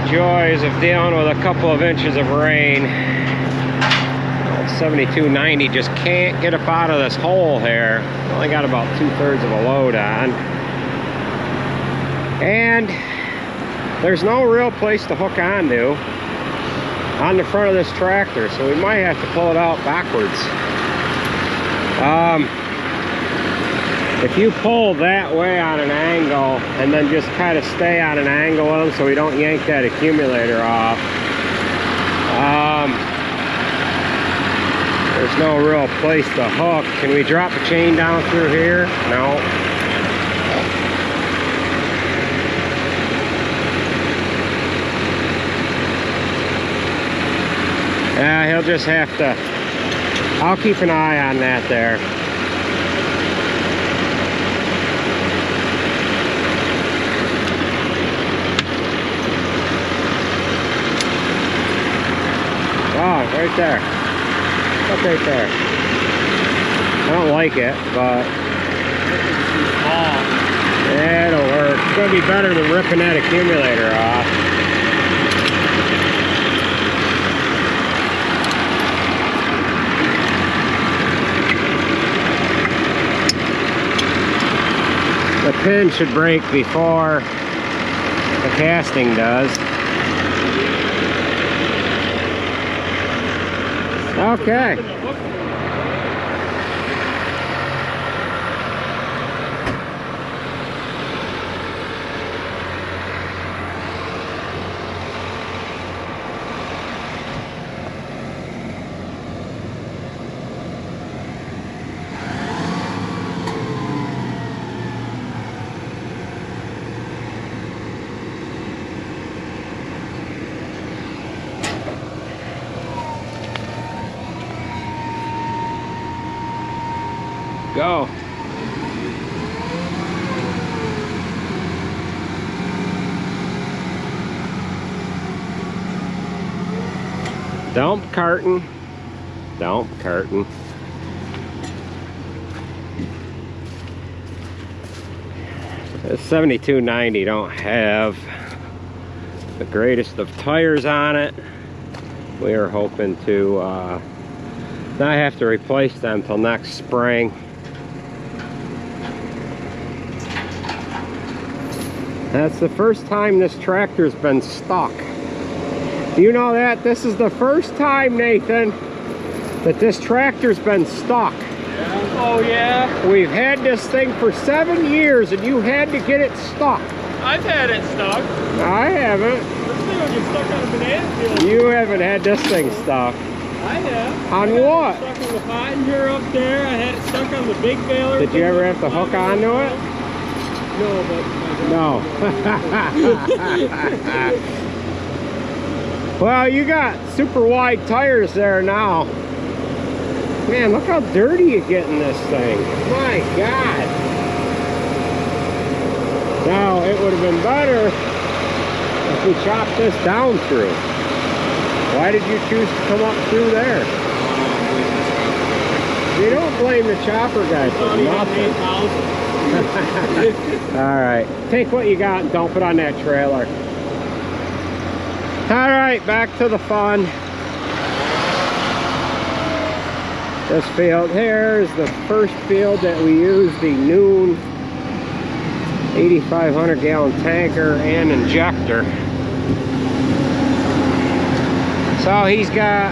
joys of dealing with a couple of inches of rain. 7290 just can't get up out of this hole here. Only got about 2/3 of a load on. And there's no real place to hook onto on the front of this tractor, so we might have to pull it out backwards. If you pull that way on an angle and then just kind of stay on an angle with them so we don't yank that accumulator off, there's no real place to hook. Can we drop a chain down through here? No. Yeah, he'll just have to, I'll keep an eye on that there. Oh, right there. Up right there. I don't like it, but it'll work. It's going to be better than ripping that accumulator off. The pin should break before the casting does. Okay. Go. Dump carton. Dump carton. The 7290 don't have the greatest of tires on it. We are hoping to not have to replace them till next spring. That's the first time this tractor's been stuck. Do you know that? This is the first time, Nathan, that this tractor's been stuck. Yeah. Oh, yeah? We've had this thing for 7 years and you had to get it stuck. I've had it stuck. I haven't. This thing will get stuck on a banana peel. You haven't had this thing stuck. I have. On I what? Stuck on the Pottinger up there. I had it stuck on the big baler. Did you ever have to hook onto it? No, but... No. Well, you got super wide tires there now. Man, look how dirty you get in this thing. My God. Now, it would have been better if we chopped this down through. Why did you choose to come up through there? You don't blame the chopper guy for nothing. Alright, take what you got and dump it on that trailer. Alright, back to the fun. This field here is the first field that we use the Noon 8,500 gallon tanker and injector. So he's got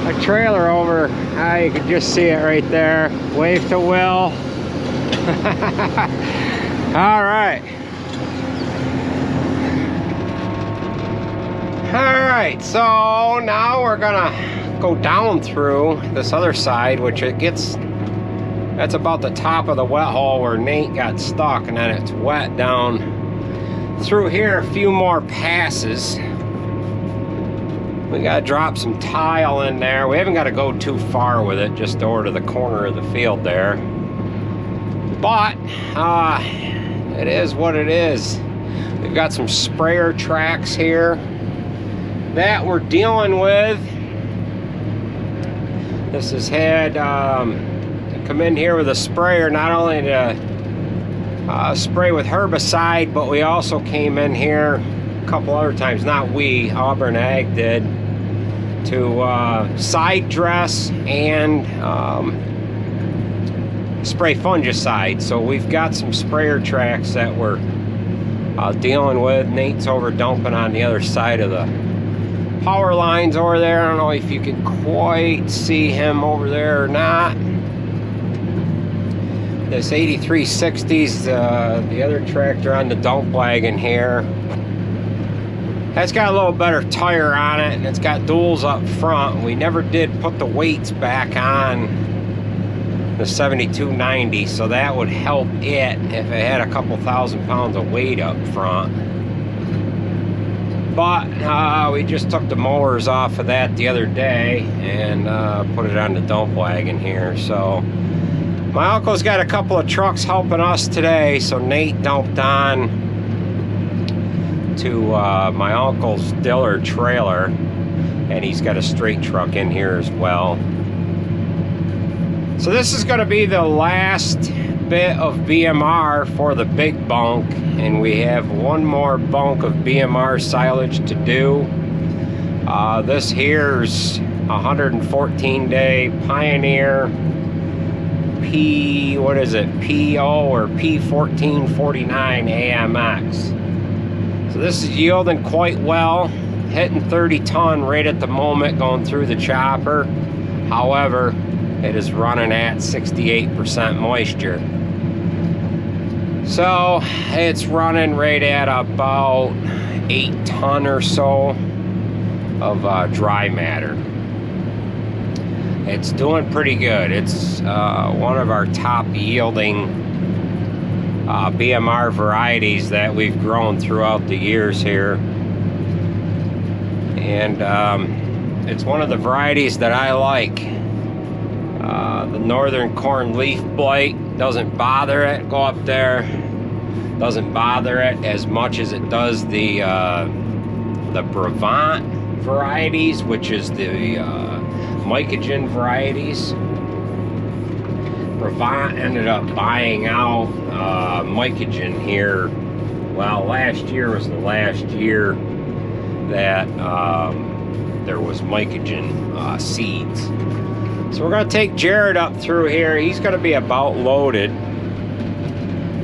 a trailer over. You can just see it right there. Wave to Will. Alright. Alright, so now we're gonna go down through this other side, which it gets, that's about the top of the wet hole where Nate got stuck, and then it's wet down through here a few more passes. We gotta drop some tile in there. We haven't got to go too far with it, just over to the corner of the field there. But it is what it is. We've got some sprayer tracks here that we're dealing with. This has had come in here with a sprayer, not only to spray with herbicide, but we also came in here a couple other times, not we, Auburn Ag did, to side dress and spray fungicide. So we've got some sprayer tracks that we're dealing with. Nate's over dumping on the other side of the power lines over there. I don't know if you can quite see him over there or not. This 8360's the other tractor on the dump wagon here. That's got a little better tire on it, and it's got duals up front. We never did put the weights back on the 7290, so that would help it if it had a couple thousand pounds of weight up front. But we just took the mowers off of that the other day and put it on the dump wagon here. So my uncle's got a couple of trucks helping us today, so Nate dumped on to my uncle's Diller trailer, and he's got a straight truck in here as well. So this is going to be the last bit of BMR for the big bunk, and we have one more bunk of BMR silage to do. This here's 114-day Pioneer what is it, PO or P1449 AMX. So this is yielding quite well, hitting 30 ton right at the moment going through the chopper. However, it is running at 68% moisture. So it's running right at about 8 ton or so of dry matter. It's doing pretty good. It's one of our top yielding BMR varieties that we've grown throughout the years here. And it's one of the varieties that I like. The northern corn leaf blight doesn't bother it. Go up there. Doesn't bother it as much as it does the Brevant varieties, which is the mycogen varieties. Brevant ended up buying out mycogen here. Well, last year was the last year that there was mycogen seeds. So we're going to take Jared up through here. He's going to be about loaded,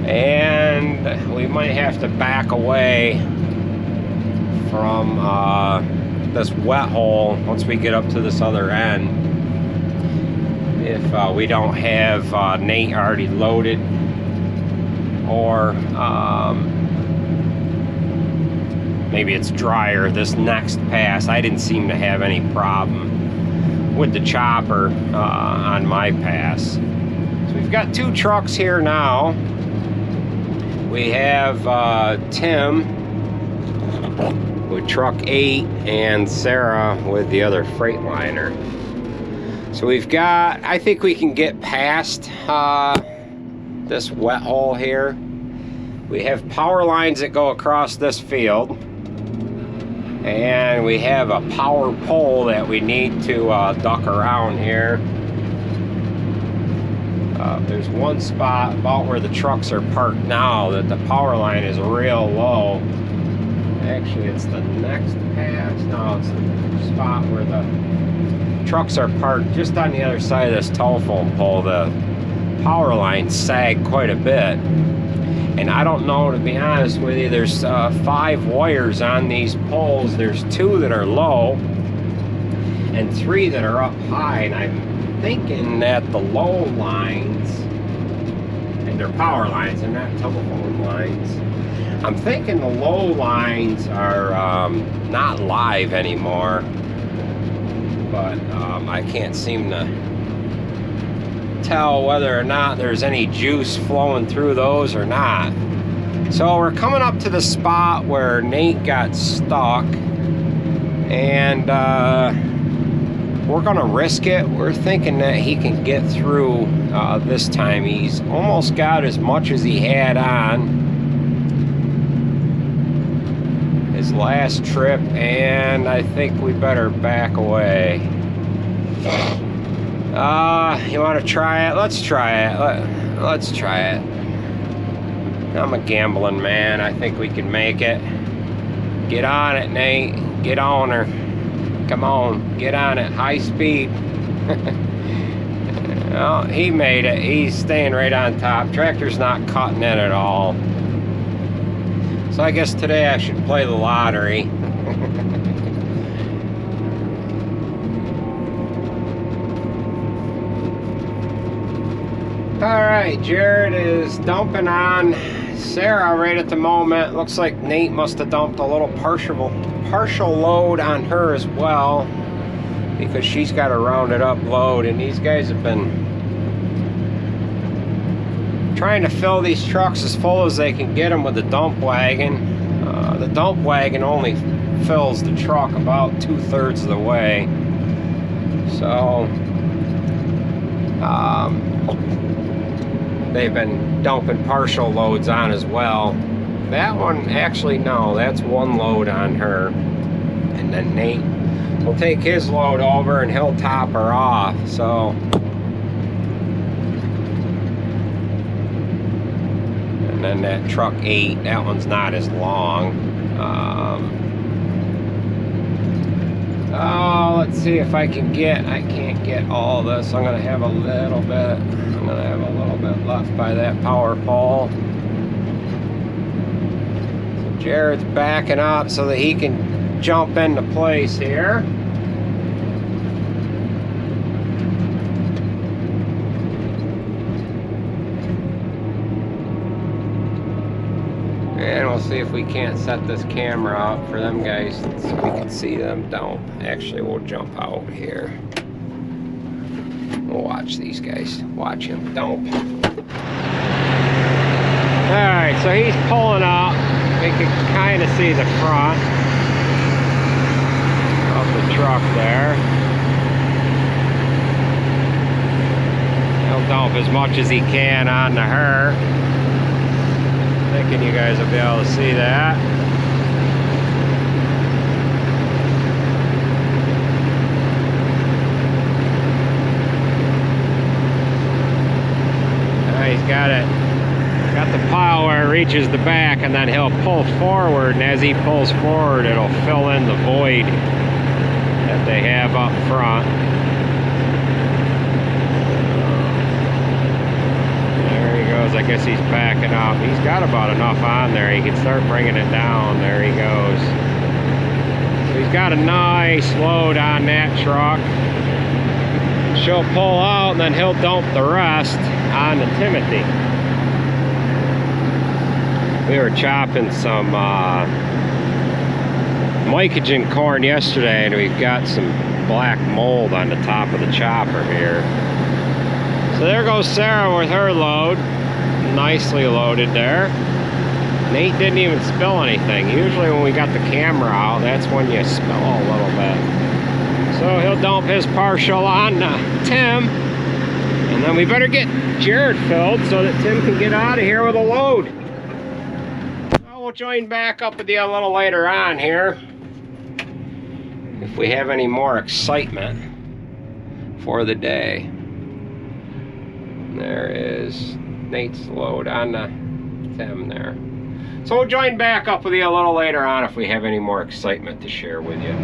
and we might have to back away from this wet hole once we get up to this other end, if we don't have Nate already loaded, or maybe it's drier this next pass. I didn't seem to have any problem with the chopper on my pass. So we've got 2 trucks here now. We have Tim with truck 8 and Sarah with the other Freightliner. So we've got, I think we can get past this wet hole here. We have power lines that go across this field, and we have a power pole that we need to duck around here. There's one spot about where the trucks are parked now that the power line is real low. Actually, it's the next pass. No, it's the spot where the trucks are parked just on the other side of this telephone pole. The power lines sag quite a bit. And I don't know, to be honest with you, there's 5 wires on these poles. There's 2 that are low and 3 that are up high. And I'm thinking that the low lines, and they're power lines, they're not telephone lines. I'm thinking the low lines are not live anymore, but I can't seem to tell whether or not there's any juice flowing through those or not. So we're coming up to the spot where Nate got stuck, and we're gonna risk it. We're thinking that he can get through this time. He's almost got as much as he had on his last trip, and I think we better back away. You want to try it? Let's try it. Let's try it. I'm a gambling man. I think we can make it. Get on it, Nate. Get on her. Come on, get on it. High speed. Well, he made it. He's staying right on top. Tractor's not cutting it at all. So I guess today I should play the lottery. Alright, Jared is dumping on Sarah right at the moment. Looks like Nate must have dumped a little partial load on her as well, because she's got a rounded up load, and these guys have been trying to fill these trucks as full as they can get them with the dump wagon. The dump wagon only fills the truck about 2/3 of the way. So they've been dumping partial loads on as well. That one, actually, no, that's one load on her. And then Nate will take his load over and he'll top her off. So, and then that truck 8, that one's not as long. Oh, let's see if I can't get all this. I'm gonna have a little bit left by that power pole. So Jared's backing up so that he can jump into place here. And we'll see if we can't set this camera up for them guys so we can see them dump. Actually, we'll jump out here. We'll watch these guys. Watch him dump. Alright, so he's pulling up. We can kind of see the front of the truck there. He'll dump as much as he can onto her. Thinking you guys will be able to see that. He's got the pile where it reaches the back, and then he'll pull forward, and as he pulls forward, it'll fill in the void that they have up front. There he goes. I guess he's backing up. He's got about enough on there. He can start bringing it down. There he goes. So he's got a nice load on that truck. She'll pull out, and then he'll dump the rest on the Timothy. We were chopping some mycogen corn yesterday, and we've got some black mold on the top of the chopper here. So there goes Sarah with her load. Nicely loaded there. Nate didn't even spill anything. Usually when we got the camera out, that's when you spill a little bit. So he'll dump his partial on Tim. And then we better get Jared filled so that Tim can get out of here with a load. Well, we'll join back up with you a little later on here, if we have any more excitement for the day. There is Nate's load on the Tim there. So we'll join back up with you a little later on if we have any more excitement to share with you.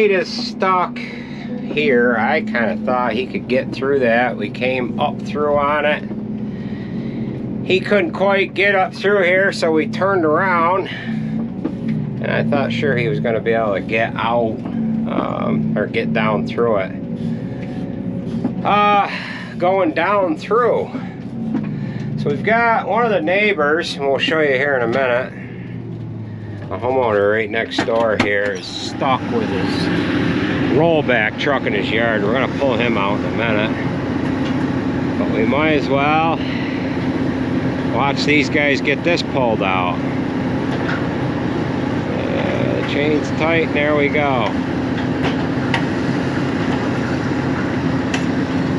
gate is stuck here. I kind of thought he could get through that. We came up through on it. He couldn't quite get up through here, so we turned around. And I thought sure he was going to be able to get out or get down through it. Going down through. So we've got one of the neighbors, and we'll show you here in a minute. A homeowner right next door here is stuck with his rollback truck in his yard. We're going to pull him out in a minute. But we might as well watch these guys get this pulled out. The chain's tight, and there we go.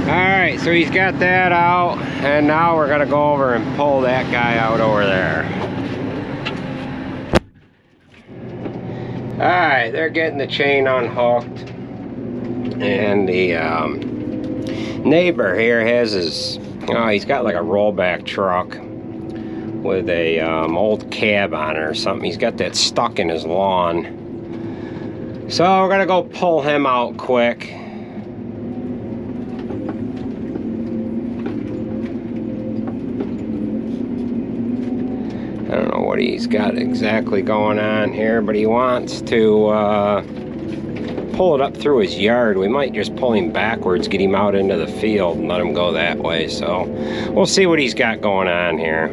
Alright, so he's got that out, and now we're going to go over and pull that guy out over there. Alright, they're getting the chain unhooked, and the neighbor here has his, he's got like a rollback truck with a old cab on it or something. He's got that stuck in his lawn. So we're gonna go pull him out quick. I don't know what he's got exactly going on here, but he wants to pull it up through his yard. We might just pull him backwards, get him out into the field and let him go that way. So we'll see what he's got going on here.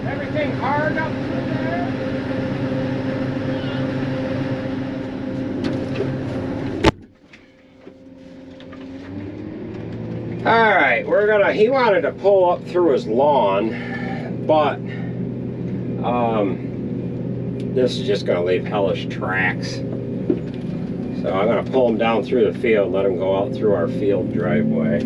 Everything hard up through there? Alright, he wanted to pull up through his lawn, but this is just gonna leave hellish tracks. So I'm gonna pull him down through the field, let him go out through our field driveway.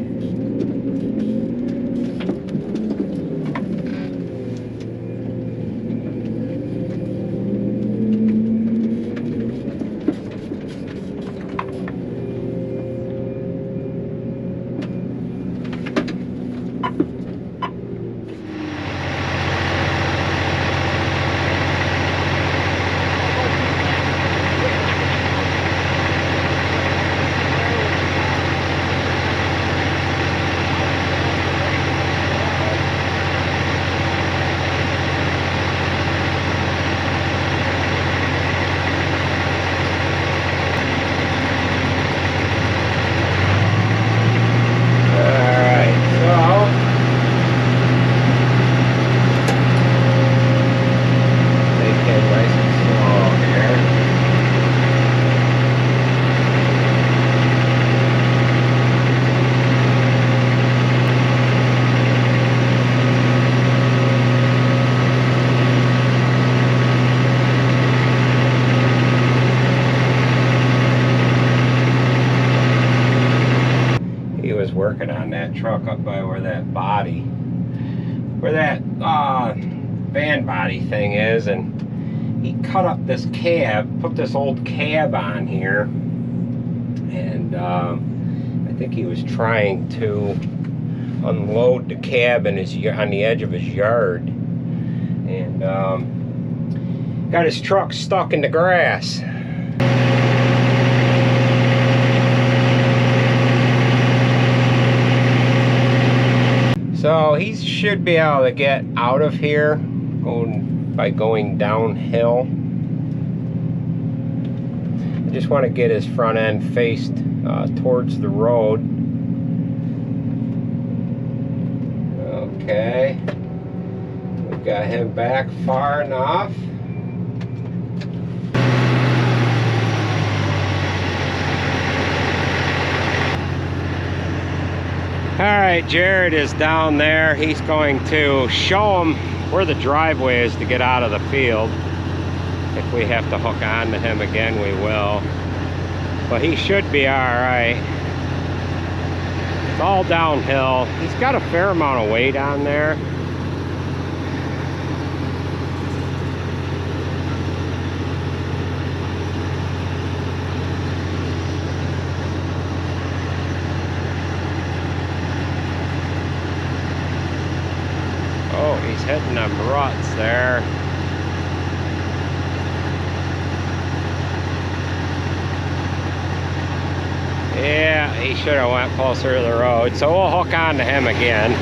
Working on that truck up by where that van body thing is, and he cut up this cab, put this old cab on here, and I think he was trying to unload the cab on the edge of his yard, and got his truck stuck in the grass. So he should be able to get out of here by going downhill. I just want to get his front end faced towards the road. Okay, we've got him back far enough. Alright, Jared is down there. He's going to show him where the driveway is to get out of the field. If we have to hook on to him again, we will. But he should be alright. It's all downhill. He's got a fair amount of weight on there. ruts there. Yeah, he should have went closer to the road, so we'll hook on to him again.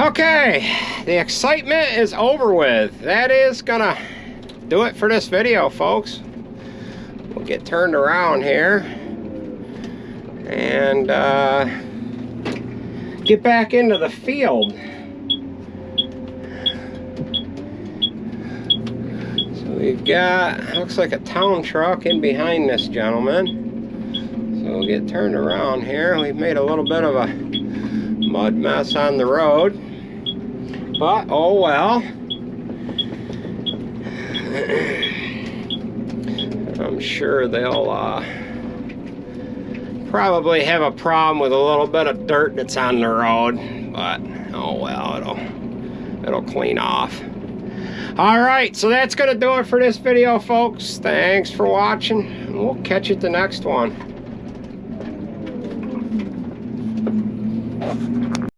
Okay, the excitement is over with. That is gonna do it for this video, folks. We'll get turned around here and get back into the field. So we've got, looks like a town truck in behind this gentleman. So we'll get turned around here. We've made a little bit of a mud mess on the road, but oh well. I'm sure they'll probably have a problem with a little bit of dirt that's on the road, but oh well, it'll clean off. All right, so that's gonna do it for this video, folks. Thanks for watching, and we'll catch you at the next one.